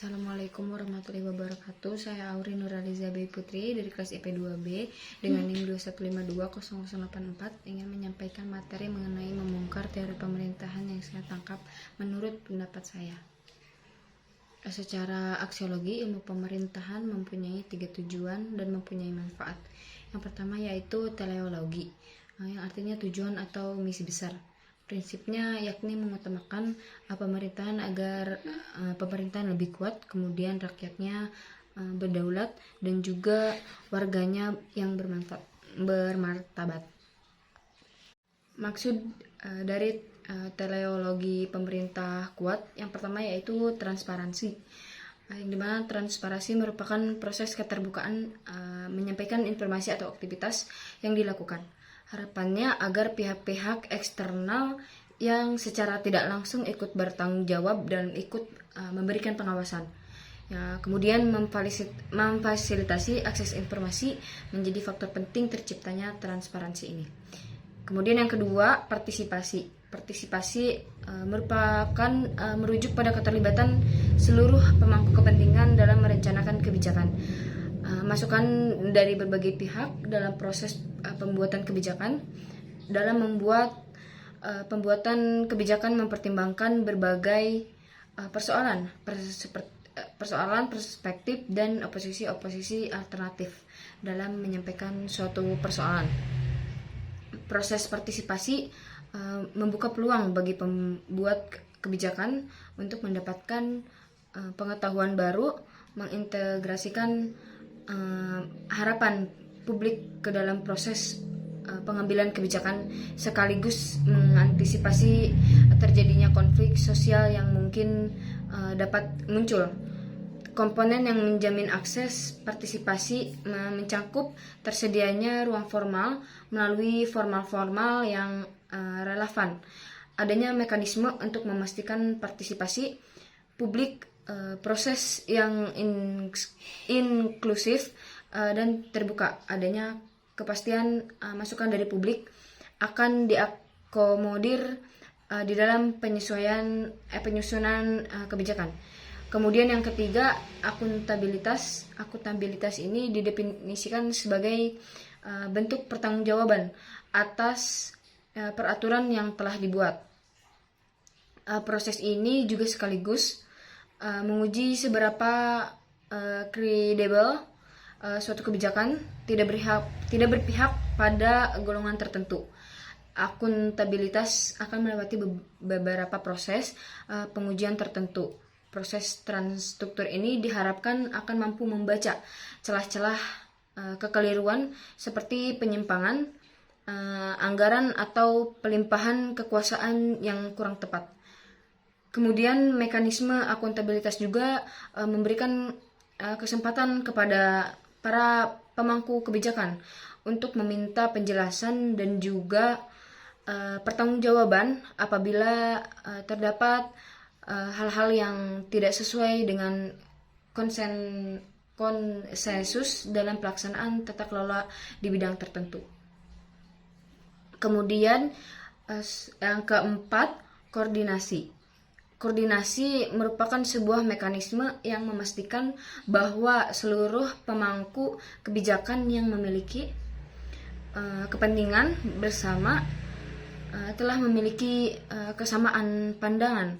Assalamualaikum warahmatullahi wabarakatuh. Saya Auri Nuraliza Bayi Putri dari kelas IP2B dengan NIM 215200084 ingin menyampaikan materi mengenai membongkar teori pemerintahan yang saya tangkap menurut pendapat saya. Secara aksiologi, ilmu pemerintahan mempunyai 3 tujuan dan mempunyai manfaat. Yang pertama yaitu teleologi, yang artinya tujuan atau misi besar. Prinsipnya yakni mengutamakan pemerintahan agar pemerintahan lebih kuat, kemudian rakyatnya berdaulat, dan juga warganya yang bermartabat. Maksud dari teleologi pemerintah kuat yang pertama yaitu transparansi, yang dimana transparansi merupakan proses keterbukaan menyampaikan informasi atau aktivitas yang dilakukan. Harapannya agar pihak-pihak eksternal yang secara tidak langsung ikut bertanggung jawab dan ikut memberikan pengawasan. Ya, kemudian memfasilitasi akses informasi menjadi faktor penting terciptanya transparansi ini. Kemudian yang kedua, partisipasi. Partisipasi merupakan merujuk pada keterlibatan seluruh pemangku kepentingan dalam merencanakan kebijakan. Masukan dari berbagai pihak dalam proses pembuatan kebijakan. Dalam membuat pembuatan kebijakan mempertimbangkan berbagai persoalan, perspektif, dan oposisi alternatif dalam menyampaikan suatu persoalan. Proses partisipasi membuka peluang bagi pembuat kebijakan untuk mendapatkan pengetahuan baru, mengintegrasikan harapan publik ke dalam proses pengambilan kebijakan, sekaligus mengantisipasi terjadinya konflik sosial yang mungkin dapat muncul. Komponen yang menjamin akses partisipasi mencakup tersedianya ruang formal melalui formal yang relevan, adanya mekanisme untuk memastikan partisipasi publik, proses yang inklusif dan terbuka, adanya kepastian masukan dari publik akan diakomodir di dalam penyusunan kebijakan. Kemudian yang ketiga, akuntabilitas. Akuntabilitas ini didefinisikan sebagai bentuk pertanggungjawaban atas peraturan yang telah dibuat. Proses ini juga sekaligus menguji seberapa kredibel suatu kebijakan tidak berpihak pada golongan tertentu. Akuntabilitas akan melewati beberapa proses pengujian tertentu. Proses transstruktur ini diharapkan akan mampu membaca celah-celah kekeliruan seperti penyimpangan anggaran atau pelimpahan kekuasaan yang kurang tepat. Kemudian mekanisme akuntabilitas juga memberikan kesempatan kepada para pemangku kebijakan untuk meminta penjelasan dan juga pertanggungjawaban apabila terdapat hal-hal yang tidak sesuai dengan konsensus dalam pelaksanaan tata kelola di bidang tertentu. Kemudian yang keempat, koordinasi. Koordinasi merupakan sebuah mekanisme yang memastikan bahwa seluruh pemangku kebijakan yang memiliki kepentingan bersama telah memiliki kesamaan pandangan.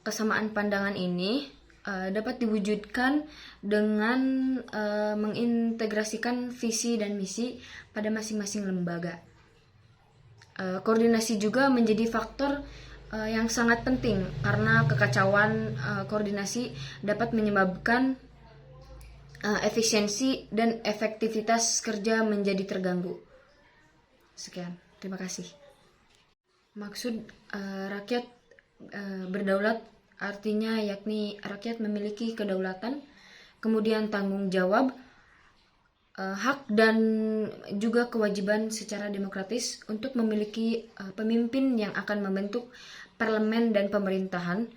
Kesamaan pandangan ini dapat diwujudkan dengan mengintegrasikan visi dan misi pada masing-masing lembaga. Koordinasi juga menjadi faktor yang sangat penting karena kekacauan koordinasi dapat menyebabkan efisiensi dan efektivitas kerja menjadi terganggu. Sekian, terima kasih. Maksud rakyat berdaulat artinya yakni rakyat memiliki kedaulatan, kemudian tanggung jawab, hak dan juga kewajiban secara demokratis untuk memiliki pemimpin yang akan membentuk parlemen dan pemerintahan.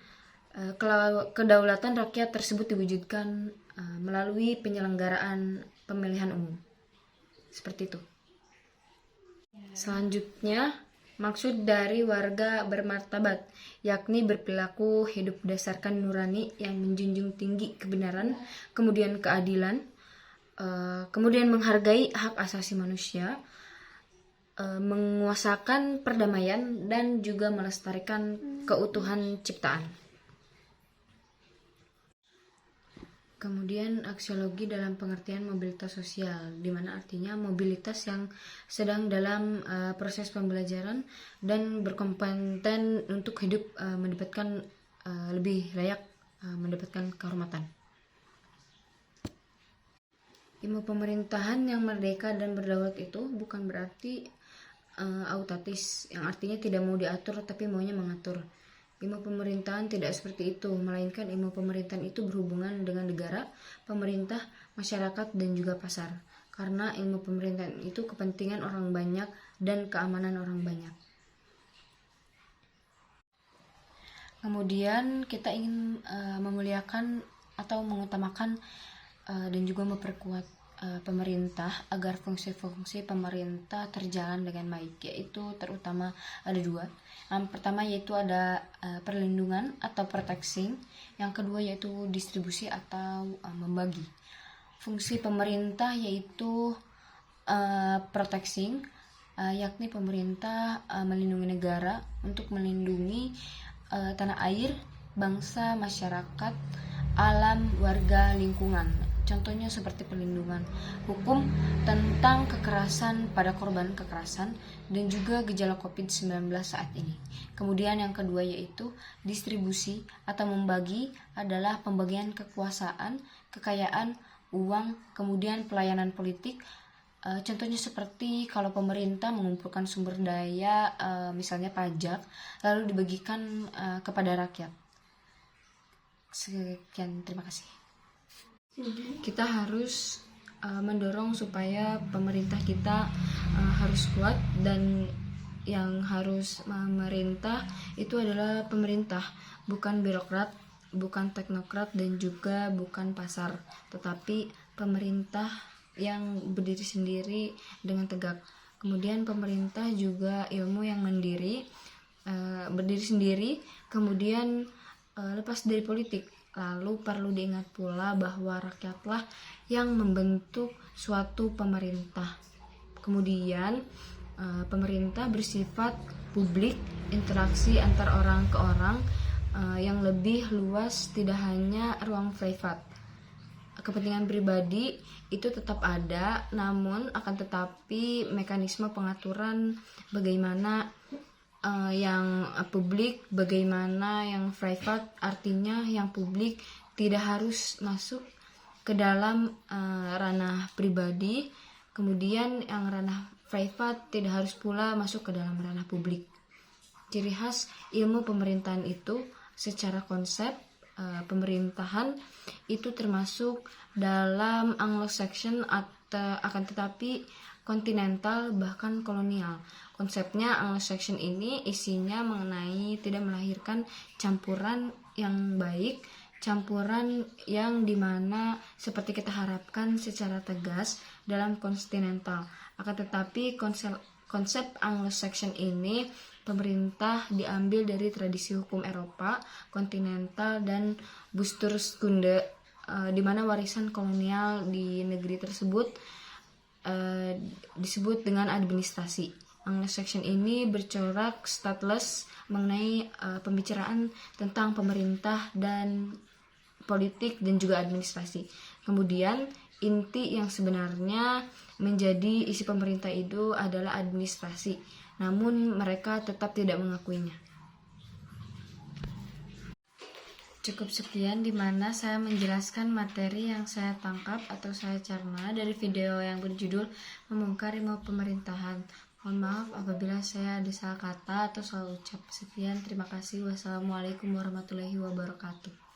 Kedaulatan rakyat tersebut diwujudkan melalui penyelenggaraan pemilihan umum. Seperti itu. Selanjutnya, Maksud dari warga bermartabat, yakni berperilaku hidup berdasarkan nurani yang menjunjung tinggi kebenaran, kemudian keadilan, kemudian menghargai hak asasi manusia, menguasakan perdamaian, dan juga melestarikan keutuhan ciptaan. Kemudian aksiologi dalam pengertian mobilitas sosial, di mana artinya mobilitas yang sedang dalam proses pembelajaran dan berkompeten untuk hidup mendapatkan lebih layak mendapatkan kehormatan. Ilmu pemerintahan yang merdeka dan berdaulat itu bukan berarti autatis, yang artinya tidak mau diatur tapi maunya mengatur. Ilmu pemerintahan tidak seperti itu, melainkan ilmu pemerintahan itu berhubungan dengan negara, pemerintah, masyarakat, dan juga pasar. Karena ilmu pemerintahan itu kepentingan orang banyak dan keamanan orang banyak. Kemudian kita ingin memuliakan atau mengutamakan dan juga memperkuat pemerintah agar fungsi-fungsi pemerintah terjalan dengan baik, yaitu terutama ada dua. Yang pertama yaitu ada perlindungan atau protecting, yang kedua yaitu distribusi atau membagi. Fungsi pemerintah yaitu protecting, yakni pemerintah melindungi negara untuk melindungi tanah air, bangsa, masyarakat, alam, warga, lingkungan. Contohnya seperti perlindungan hukum tentang kekerasan pada korban kekerasan dan juga gejala COVID-19 saat ini. Kemudian yang kedua yaitu distribusi atau membagi, adalah pembagian kekuasaan, kekayaan, uang, kemudian pelayanan politik. Contohnya seperti kalau pemerintah mengumpulkan sumber daya, misalnya pajak, lalu dibagikan kepada rakyat. Sekian, terima kasih. Kita harus mendorong supaya pemerintah kita harus kuat, dan yang harus memerintah itu adalah pemerintah, bukan birokrat, bukan teknokrat, dan juga bukan pasar, tetapi pemerintah yang berdiri sendiri dengan tegak. Kemudian pemerintah juga ilmu yang mandiri, berdiri sendiri, kemudian lepas dari politik. Lalu perlu diingat pula bahwa rakyatlah yang membentuk suatu pemerintah. Kemudian pemerintah bersifat publik, interaksi antar orang ke orang yang lebih luas, tidak hanya ruang privat. Kepentingan pribadi itu tetap ada, namun akan tetapi mekanisme pengaturan bagaimana yang publik, bagaimana yang private, artinya yang publik tidak harus masuk ke dalam ranah pribadi, kemudian yang ranah private tidak harus pula masuk ke dalam ranah publik. Ciri khas ilmu pemerintahan itu secara konsep pemerintahan itu termasuk dalam Anglo-Saxon akan tetapi kontinental bahkan kolonial. Konsepnya Anglo-Saxon ini isinya mengenai tidak melahirkan campuran yang baik, campuran yang dimana seperti kita harapkan secara tegas dalam kontinental. Akan tetapi konsep Anglo-Saxon ini pemerintah diambil dari tradisi hukum Eropa, kontinental, dan Busturskunde, di mana warisan kolonial di negeri tersebut disebut dengan administrasi. Anglo-Saxon ini bercorak stateless mengenai pembicaraan tentang pemerintah dan politik dan juga administrasi. Kemudian inti yang sebenarnya menjadi isi pemerintah itu adalah administrasi, namun mereka tetap tidak mengakuinya. Cukup sekian di mana saya menjelaskan materi yang saya tangkap atau saya cerna dari video yang berjudul Membongkar Ilmu Pemerintahan. Mohon maaf apabila saya ada salah kata atau salah ucap. Sekian, terima kasih. Wassalamualaikum warahmatullahi wabarakatuh.